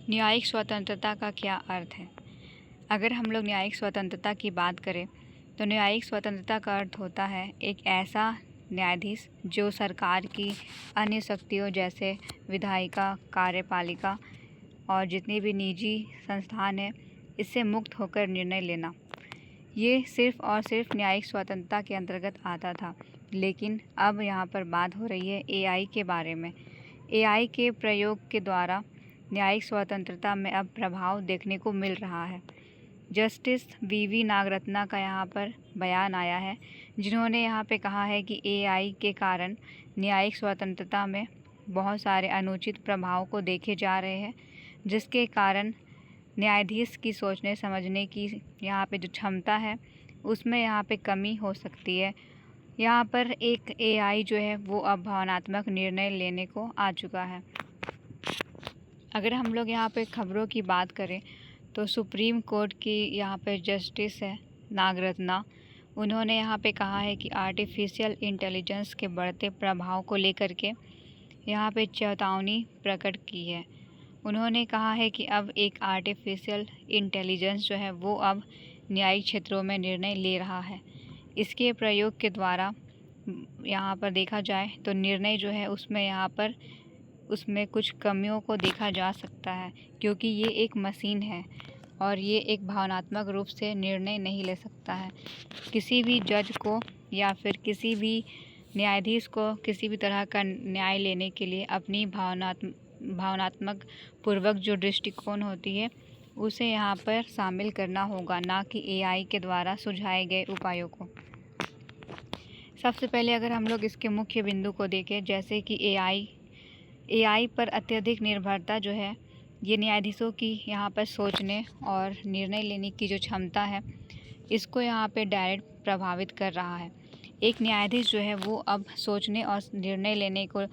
न्यायिक स्वतंत्रता का क्या अर्थ है? अगर हम लोग न्यायिक स्वतंत्रता की बात करें तो न्यायिक स्वतंत्रता का अर्थ होता है एक ऐसा न्यायाधीश जो सरकार की अन्य शक्तियों जैसे विधायिका, कार्यपालिका और जितनी भी निजी संस्थान है इससे मुक्त होकर निर्णय लेना। ये सिर्फ़ और सिर्फ न्यायिक स्वतंत्रता के अंतर्गत आता था, लेकिन अब यहाँ पर बात हो रही है एआई के बारे में। एआई के प्रयोग के द्वारा न्यायिक स्वतंत्रता में अब प्रभाव देखने को मिल रहा है। जस्टिस वीवी नागरत्ना का यहाँ पर बयान आया है, जिन्होंने यहाँ पे कहा है कि एआई के कारण न्यायिक स्वतंत्रता में बहुत सारे अनुचित प्रभाव को देखे जा रहे हैं, जिसके कारण न्यायाधीश की सोचने समझने की यहाँ पे जो क्षमता है उसमें यहाँ पे कमी हो सकती है। यहाँ पर एक एआई जो है वो अब भावनात्मक निर्णय लेने को आ चुका है। अगर हम लोग यहाँ पे खबरों की बात करें तो सुप्रीम कोर्ट की यहाँ पे जस्टिस है नागरत्ना, उन्होंने यहाँ पे कहा है कि आर्टिफिशियल इंटेलिजेंस के बढ़ते प्रभाव को लेकर के यहाँ पे चेतावनी प्रकट की है। उन्होंने कहा है कि अब एक आर्टिफिशियल इंटेलिजेंस जो है वो अब न्यायिक क्षेत्रों में निर्णय ले रहा है। इसके प्रयोग के द्वारा यहाँ पर देखा जाए तो निर्णय जो है उसमें कुछ कमियों को देखा जा सकता है, क्योंकि ये एक मशीन है और ये एक भावनात्मक रूप से निर्णय नहीं ले सकता है। किसी भी जज को या फिर किसी भी न्यायाधीश को किसी भी तरह का न्याय लेने के लिए अपनी भावनात्मक पूर्वक जो दृष्टिकोण होती है उसे यहाँ पर शामिल करना होगा, ना कि एआई के द्वारा सुझाए गए उपायों को। सबसे पहले अगर हम लोग इसके मुख्य बिंदु को देखें, जैसे कि एआई पर अत्यधिक निर्भरता जो है ये न्यायाधीशों की यहाँ पर सोचने और निर्णय लेने की जो क्षमता है इसको यहाँ पे डायरेक्ट प्रभावित कर रहा है। एक न्यायाधीश जो है वो अब सोचने और निर्णय लेने को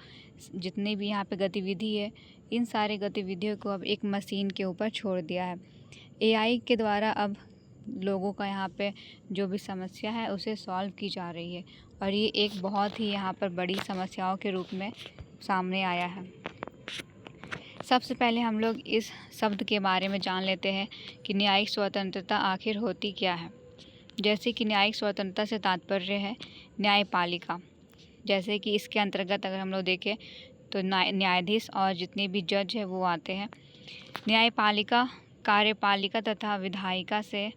जितनी भी यहाँ पे गतिविधि है इन सारे गतिविधियों को अब एक मशीन के ऊपर छोड़ दिया है। एआई के द्वारा अब लोगों का यहाँ पे जो भी समस्या है उसे सॉल्व की जा रही है और ये एक बहुत ही यहाँ पर बड़ी समस्याओं के रूप में सामने आया है। सबसे पहले हम लोग इस शब्द के बारे में जान लेते हैं कि न्यायिक स्वतंत्रता आखिर होती क्या है। जैसे कि न्यायिक स्वतंत्रता से तात्पर्य है न्यायपालिका। जैसे कि इसके अंतर्गत अगर हम लोग देखें तो न्यायाधीश और जितने भी जज है वो आते हैं। न्यायपालिका कार्यपालिका तथा विधायिका से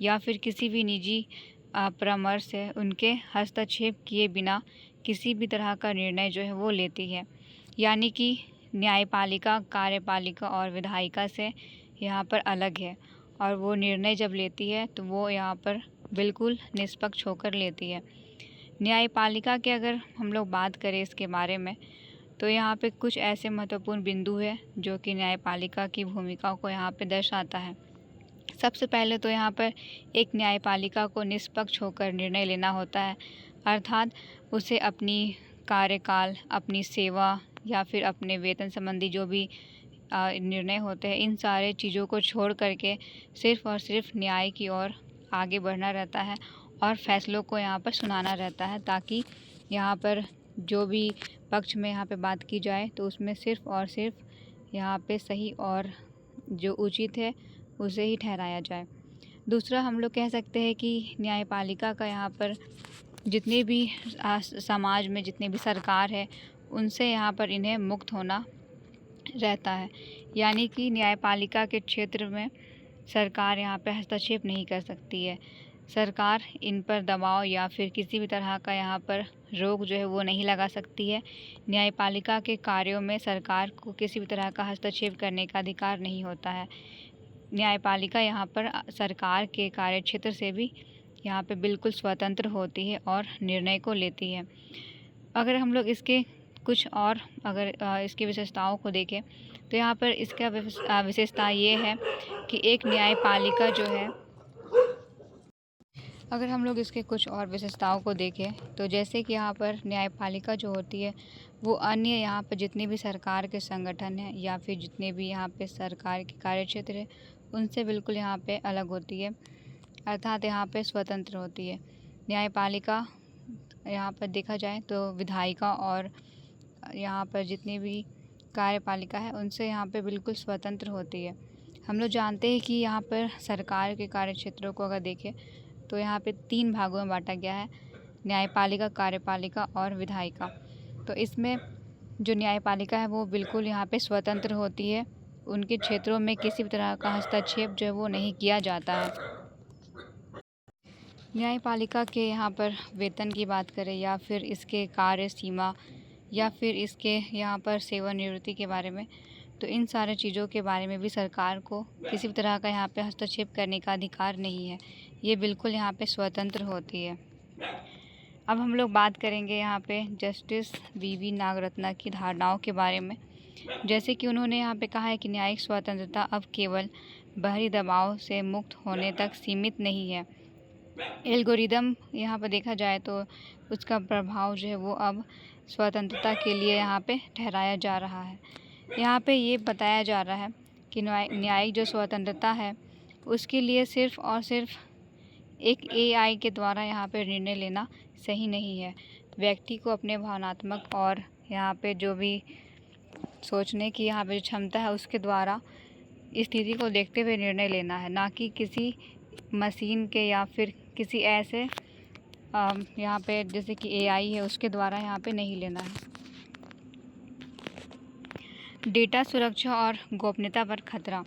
या फिर किसी भी निजी परामर्श से उनके हस्तक्षेप किए बिना किसी भी तरह का निर्णय जो है वो लेती है। यानी कि न्यायपालिका कार्यपालिका और विधायिका से यहाँ पर अलग है और वो निर्णय जब लेती है तो वो यहाँ पर बिल्कुल निष्पक्ष होकर लेती है। न्यायपालिका के अगर हम लोग बात करें इसके बारे में तो यहाँ पे कुछ ऐसे महत्वपूर्ण बिंदु है जो कि न्यायपालिका की भूमिका को यहाँ पे दर्शाता है। सबसे पहले तो यहाँ पर एक न्यायपालिका को निष्पक्ष होकर निर्णय लेना होता है, अर्थात उसे अपनी कार्यकाल, अपनी सेवा या फिर अपने वेतन संबंधी जो भी निर्णय होते हैं इन सारे चीज़ों को छोड़ करके सिर्फ़ और सिर्फ न्याय की ओर आगे बढ़ना रहता है और फैसलों को यहाँ पर सुनाना रहता है, ताकि यहाँ पर जो भी पक्ष में यहाँ पे बात की जाए तो उसमें सिर्फ़ और सिर्फ यहाँ पे सही और जो उचित है उसे ही ठहराया जाए। दूसरा हम लोग कह सकते हैं कि न्यायपालिका का यहाँ पर जितने भी समाज में जितने भी सरकार है उनसे यहाँ पर इन्हें मुक्त होना रहता है। यानी कि न्यायपालिका के क्षेत्र में सरकार यहाँ पे हस्तक्षेप नहीं कर सकती है। सरकार इन पर दबाव या फिर किसी भी तरह का यहाँ पर रोक जो है वो नहीं लगा सकती है। न्यायपालिका के कार्यों में सरकार को किसी भी तरह का हस्तक्षेप करने का अधिकार नहीं होता है। न्यायपालिका यहाँ पर सरकार के कार्यक्षेत्र से भी यहाँ पे बिल्कुल स्वतंत्र होती है और निर्णय को लेती है। अगर हम लोग इसके कुछ और इसकी विशेषताओं को देखें तो यहाँ पर इसका विशेषता ये है कि एक न्यायपालिका जो है, अगर हम लोग इसके कुछ और विशेषताओं को देखें तो जैसे कि यहाँ पर न्यायपालिका जो होती है वो अन्य यहाँ पर जितने भी सरकार के संगठन हैं या फिर जितने भी यहाँ पे सरकार के कार्यक्षेत्र है उनसे बिल्कुल यहाँ पे अलग होती है, अर्थात यहाँ पे स्वतंत्र होती है। न्यायपालिका यहाँ पर देखा जाए तो विधायिका और यहाँ पर जितने भी कार्यपालिका है उनसे यहाँ पे बिल्कुल स्वतंत्र होती है। हम लोग जानते हैं कि यहाँ पर सरकार के कार्यक्षेत्रों को अगर देखें तो यहाँ पे 3 भागों में बांटा गया है, न्यायपालिका, कार्यपालिका और विधायिका। तो इसमें जो न्यायपालिका है वो बिल्कुल यहाँ पे स्वतंत्र होती है, उनके क्षेत्रों में किसी भी तरह का हस्तक्षेप जो है वो नहीं किया जाता है। न्यायपालिका के यहाँ पर वेतन की बात करें या फिर इसके कार्य सीमा या फिर इसके यहाँ पर सेवानिवृत्ति के बारे में, तो इन सारे चीज़ों के बारे में भी सरकार को किसी भी तरह का यहाँ पे हस्तक्षेप करने का अधिकार नहीं है। ये बिल्कुल यहाँ पे स्वतंत्र होती है। अब हम लोग बात करेंगे यहाँ पे जस्टिस वी नागरत्ना की धारणाओं के बारे में। जैसे कि उन्होंने यहाँ पे कहा है कि न्यायिक स्वतंत्रता अब केवल बाहरी दबाव से मुक्त होने तक सीमित नहीं है। एल्गोरिदम यहाँ पर देखा जाए तो उसका प्रभाव जो है वो अब स्वतंत्रता के लिए यहाँ पे ठहराया जा रहा है। यहाँ पे ये बताया जा रहा है कि न्यायिक जो स्वतंत्रता है उसके लिए सिर्फ़ और सिर्फ एक AI के द्वारा यहाँ पे निर्णय लेना सही नहीं है। व्यक्ति को अपने भावनात्मक और यहाँ पे जो भी सोचने की यहाँ पे क्षमता है उसके द्वारा स्थिति को देखते हुए निर्णय लेना है, ना कि किसी मशीन के या फिर किसी ऐसे यहाँ पे जैसे कि AI है उसके द्वारा यहाँ पे नहीं लेना है। डेटा सुरक्षा और गोपनीयता पर खतरा।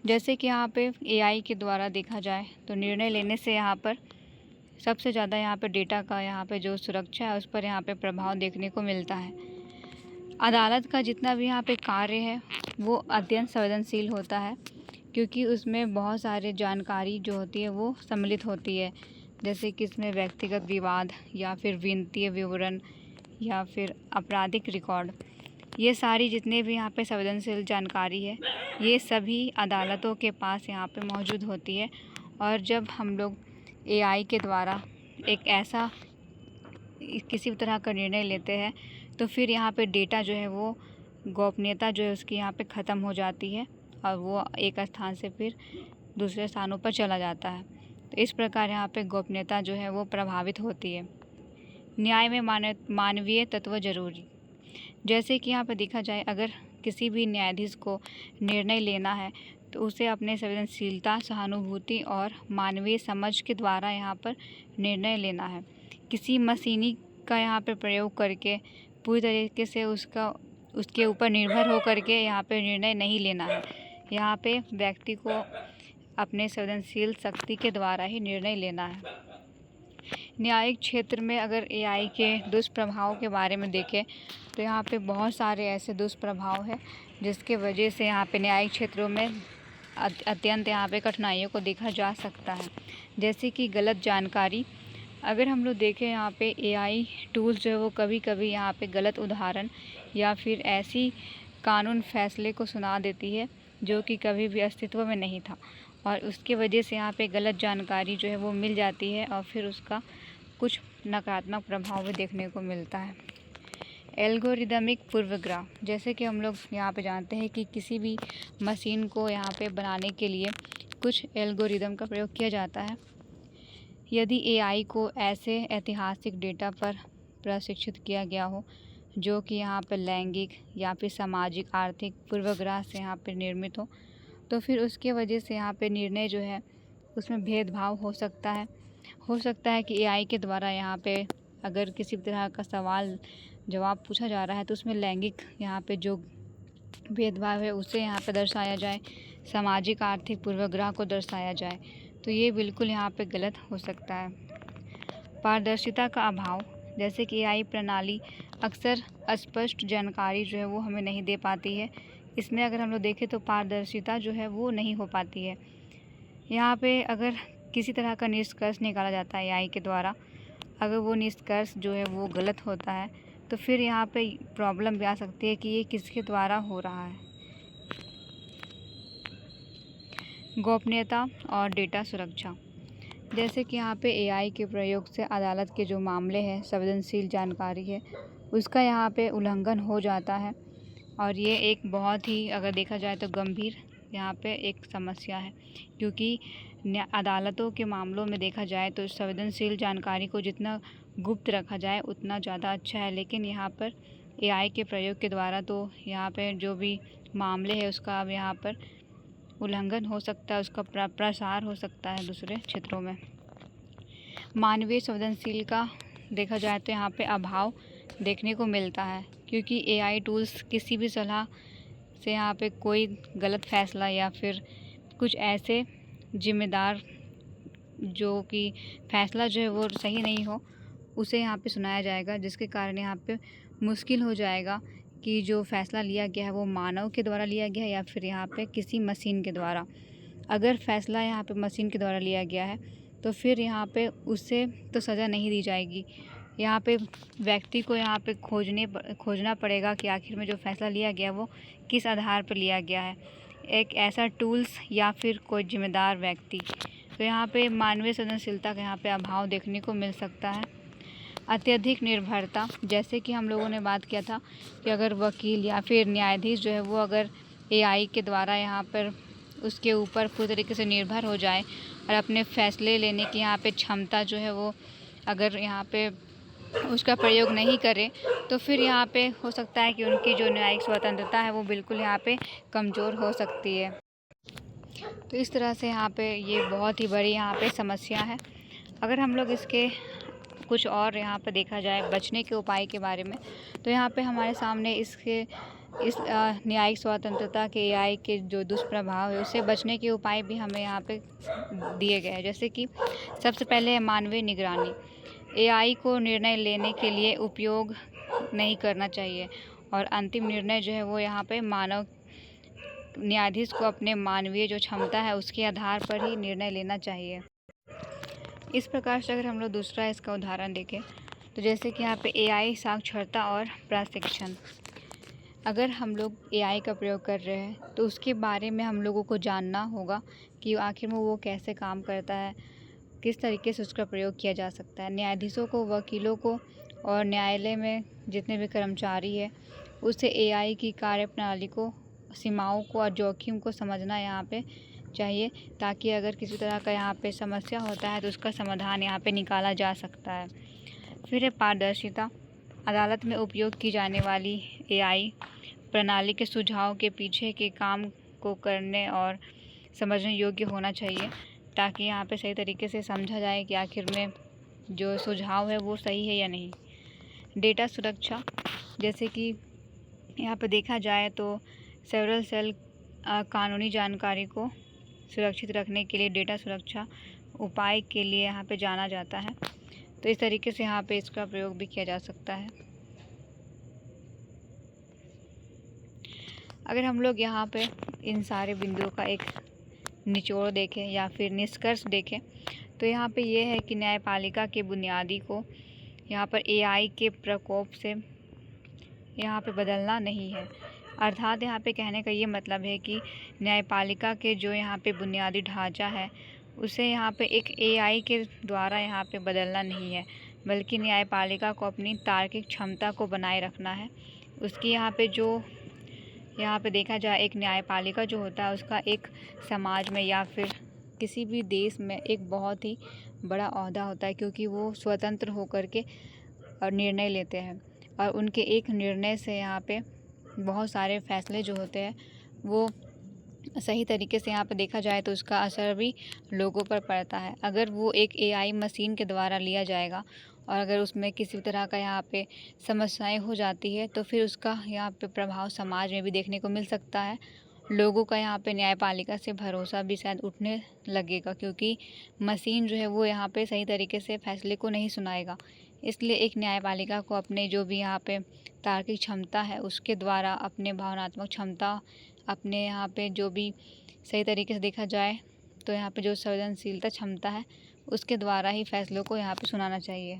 जैसे कि यहाँ पे AI के द्वारा देखा जाए तो निर्णय लेने से यहाँ पर सबसे ज़्यादा यहाँ पे डेटा का यहाँ पे जो सुरक्षा है उस पर यहाँ पे प्रभाव देखने को मिलता है। अदालत का जितना भी यहाँ पे कार्य है वो अत्यंत संवेदनशील होता है, क्योंकि उसमें बहुत सारे जानकारी जो होती है वो सम्मिलित होती है। जैसे कि इसमें व्यक्तिगत विवाद या फिर वित्तीय विवरण या फिर आपराधिक रिकॉर्ड, ये सारी जितने भी यहाँ पे संवेदनशील जानकारी है ये सभी अदालतों के पास यहाँ पे मौजूद होती है। और जब हम लोग AI के द्वारा एक ऐसा किसी भी तरह का निर्णय लेते हैं तो फिर यहाँ पे डेटा जो है वो गोपनीयता जो है उसकी यहाँ पे ख़त्म हो जाती है और वो एक स्थान से फिर दूसरे स्थानों पर चला जाता है। तो इस प्रकार यहाँ पे गोपनीयता जो है वो प्रभावित होती है। न्याय में मानवीय तत्व जरूरी। जैसे कि यहाँ पे देखा जाए अगर किसी भी न्यायाधीश को निर्णय लेना है तो उसे अपने संवेदनशीलता, सहानुभूति और मानवीय समझ के द्वारा यहाँ पर निर्णय लेना है। किसी मशीनी का यहाँ पे प्रयोग करके पूरी तरीके से उसके ऊपर निर्भर हो करके यहाँ पे निर्णय नहीं लेना है। यहाँ पे व्यक्ति को अपने संवेदनशील शक्ति के द्वारा ही निर्णय लेना है। न्यायिक क्षेत्र में अगर AI के दुष्प्रभाव के बारे में देखें तो यहाँ पे बहुत सारे ऐसे दुष्प्रभाव हैं जिसके वजह से यहाँ पे न्यायिक क्षेत्रों में अत्यंत यहाँ पे कठिनाइयों को देखा जा सकता है। जैसे कि गलत जानकारी। अगर हम लोग देखें यहाँ पे AI टूल्स जो है वो कभी कभी यहाँ पे गलत उदाहरण या फिर ऐसी कानून फैसले को सुना देती है जो कि कभी भी अस्तित्व में नहीं था, और उसके वजह से यहाँ पे गलत जानकारी जो है वो मिल जाती है और फिर उसका कुछ नकारात्मक प्रभाव भी देखने को मिलता है। एल्गोरिदमिक पूर्वाग्रह। जैसे कि हम लोग यहाँ पे जानते हैं कि किसी भी मशीन को यहाँ पे बनाने के लिए कुछ एल्गोरिदम का प्रयोग किया जाता है। यदि AI को ऐसे ऐतिहासिक डेटा पर प्रशिक्षित किया गया हो जो कि यहाँ पर लैंगिक या फिर सामाजिक आर्थिक पूर्वाग्रह से यहाँ पर निर्मित हो, तो फिर उसके वजह से यहाँ पे निर्णय जो है उसमें भेदभाव हो सकता है। हो सकता है कि AI के द्वारा यहाँ पे अगर किसी भी तरह का सवाल जवाब पूछा जा रहा है तो उसमें लैंगिक यहाँ पे जो भेदभाव है उसे यहाँ पे दर्शाया जाए, सामाजिक आर्थिक पूर्वाग्रह को दर्शाया जाए, तो ये बिल्कुल यहाँ पे गलत हो सकता है। पारदर्शिता का अभाव। जैसे कि AI प्रणाली अक्सर अस्पष्ट जानकारी जो है वो हमें नहीं दे पाती है। इसमें अगर हम लोग देखें तो पारदर्शिता जो है वो नहीं हो पाती है। यहाँ पे अगर किसी तरह का निष्कर्ष निकाला जाता है AI के द्वारा, अगर वो निष्कर्ष जो है वो गलत होता है तो फिर यहाँ पे प्रॉब्लम भी आ सकती है कि ये किसके द्वारा हो रहा है। गोपनीयता और डेटा सुरक्षा। जैसे कि यहाँ पे AI के प्रयोग से अदालत के जो मामले हैं, संवेदनशील जानकारी है, उसका यहाँ पे उल्लंघन हो जाता है, और ये एक बहुत ही अगर देखा जाए तो गंभीर यहाँ पे एक समस्या है, क्योंकि अदालतों के मामलों में देखा जाए तो संवेदनशील जानकारी को जितना गुप्त रखा जाए उतना ज़्यादा अच्छा है। लेकिन यहाँ पर एआई के प्रयोग के द्वारा तो यहाँ पे जो भी मामले है उसका अब यहाँ पर उल्लंघन हो सकता है, उसका प्रसार हो सकता है दूसरे क्षेत्रों में। मानवीय संवेदनशील का देखा जाए तो यहाँ पे अभाव देखने को मिलता है, क्योंकि एआई टूल्स किसी भी सलाह से यहाँ पे कोई गलत फैसला या फिर कुछ ऐसे जिम्मेदार जो कि फैसला जो है वो सही नहीं हो उसे यहाँ पे सुनाया जाएगा, जिसके कारण यहाँ पे मुश्किल हो जाएगा कि जो फ़ैसला लिया गया है वो मानव के द्वारा लिया गया है या फिर यहाँ पे किसी मशीन के द्वारा। अगर फ़ैसला यहाँ पे मशीन के द्वारा लिया गया है तो फिर यहाँ पे उससे तो सज़ा नहीं दी जाएगी। यहाँ पे व्यक्ति को यहाँ पे खोजना पड़ेगा कि आखिर में जो फ़ैसला लिया गया वो किस आधार पर लिया गया है, एक ऐसा टूल्स या फिर कोई जिम्मेदार व्यक्ति। तो यहाँ पे मानवीय संवेदनशीलता का यहाँ पे अभाव देखने को मिल सकता है। अत्यधिक निर्भरता, जैसे कि हम लोगों ने बात किया था कि अगर वकील या फिर न्यायाधीश जो है वो अगर एआई के द्वारा यहाँ पर उसके ऊपर पूरी तरीके से निर्भर हो जाए और अपने फ़ैसले लेने की यहाँ पे क्षमता जो है वो अगर यहाँ पे उसका प्रयोग नहीं करे तो फिर यहाँ पे हो सकता है कि उनकी जो न्यायिक स्वतंत्रता है वो बिल्कुल यहाँ पे कमज़ोर हो सकती है। तो इस तरह से यहाँ पे ये बहुत ही बड़ी यहाँ पे समस्या है। अगर हम लोग इसके कुछ और यहाँ पर देखा जाए बचने के उपाय के बारे में, तो यहाँ पे हमारे सामने इस न्यायिक स्वतंत्रता के एआई के जो दुष्प्रभाव है उससे बचने के उपाय भी हमें यहाँ पे दिए गए हैं। जैसे कि सबसे पहले है मानवीय निगरानी। एआई को निर्णय लेने के लिए उपयोग नहीं करना चाहिए और अंतिम निर्णय जो है वो यहाँ पे मानव न्यायाधीश को अपने मानवीय जो क्षमता है उसके आधार पर ही निर्णय लेना चाहिए। इस प्रकार से अगर हम लोग दूसरा इसका उदाहरण देखें तो जैसे कि यहाँ पे एआई साक्षरता और प्रशिक्षण। अगर हम लोग एआई का प्रयोग कर रहे हैं तो उसके बारे में हम लोगों को जानना होगा कि आखिर में वो कैसे काम करता है, किस तरीके से उसका प्रयोग किया जा सकता है। न्यायाधीशों को, वकीलों को और न्यायालय में जितने भी कर्मचारी है उससे एआई की कार्यप्रणाली को, सीमाओं को और जोखिम को समझना यहाँ पे चाहिए, ताकि अगर किसी तरह का यहाँ पे समस्या होता है तो उसका समाधान यहाँ पे निकाला जा सकता है। फिर है पारदर्शिता। अदालत में उपयोग की जाने वाली एआई प्रणाली के सुझाव के पीछे के काम को करने और समझने योग्य होना चाहिए, ताकि यहाँ पे सही तरीके से समझा जाए कि आखिर में जो सुझाव है वो सही है या नहीं। डेटा सुरक्षा, जैसे कि यहाँ पे देखा जाए तो सेवरल सेल कानूनी जानकारी को सुरक्षित रखने के लिए डेटा सुरक्षा उपाय के लिए यहाँ पे जाना जाता है। तो इस तरीके से यहाँ पे इसका प्रयोग भी किया जा सकता है। अगर हम लोग यहाँ पे इन सारे बिंदुओं का एक निचोड़ देखें या फिर निष्कर्ष देखें तो यहाँ पे ये है कि न्यायपालिका के बुनियादी को यहाँ पर एआई के प्रकोप से यहाँ पे बदलना नहीं है। अर्थात यहाँ पे कहने का ये मतलब है कि न्यायपालिका के जो यहाँ पे बुनियादी ढांचा है उसे यहाँ पे एक एआई के द्वारा यहाँ पे बदलना नहीं है, बल्कि न्यायपालिका को अपनी तार्किक क्षमता को बनाए रखना है। उसकी यहाँ पे जो यहाँ पे देखा जाए एक न्यायपालिका जो होता है उसका एक समाज में या फिर किसी भी देश में एक बहुत ही बड़ा ओहदा होता है, क्योंकि वो स्वतंत्र होकर के और निर्णय लेते हैं और उनके एक निर्णय से यहाँ पे बहुत सारे फैसले जो होते हैं वो सही तरीके से यहाँ पे देखा जाए तो उसका असर भी लोगों पर पड़ता है। अगर वो एक एआई मशीन के द्वारा लिया जाएगा और अगर उसमें किसी तरह का यहाँ पे समस्याएं हो जाती है तो फिर उसका यहाँ पे प्रभाव समाज में भी देखने को मिल सकता है। लोगों का यहाँ पे न्यायपालिका से भरोसा भी शायद उठने लगेगा, क्योंकि मशीन जो है वो यहाँ पे सही तरीके से फैसले को नहीं सुनाएगा। इसलिए एक न्यायपालिका को अपने जो भी यहाँ पे तार्किक क्षमता है उसके द्वारा अपने भावनात्मक क्षमता, अपने यहाँ पे जो भी सही तरीके से देखा जाए तो यहाँ पे जो संवेदनशीलता क्षमता है उसके द्वारा ही फैसलों को यहाँ पे सुनाना चाहिए।